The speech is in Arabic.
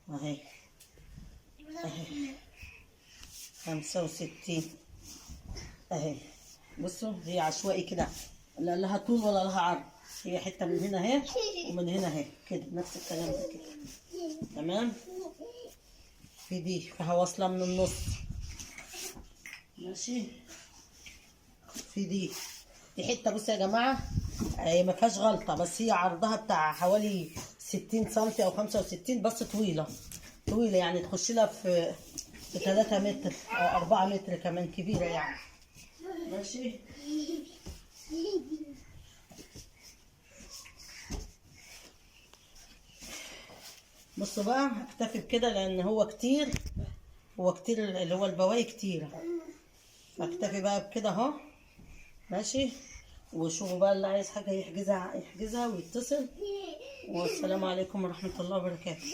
اهي اهي 65 اهي. بصوا هي عشوائي كده، لا لها طول ولا لها عرض، هي حته من هنا اهي ومن هنا اهي كده، نفس الكلام ده كده. تمام. في دي فيها واصله من النص، ماشي. في دي حته، بصوا يا جماعه هي ما فيهاش غلطه، بس هي عرضها بتاع حوالي 60 سم او 65، بس طويله طويله يعني تخش لها في 3 متر او 4 متر كمان، كبيره يعني. ماشي. بصوا بقى اكتفي بكده لان هو كتير، هو كتير اللي هو البواقي كتيره، فاكتفي بقى بكده اهو. ماشي. وشوفوا بقى اللي عايز حاجه يحجزها يحجزها ويتصل. والسلام عليكم ورحمه الله وبركاته.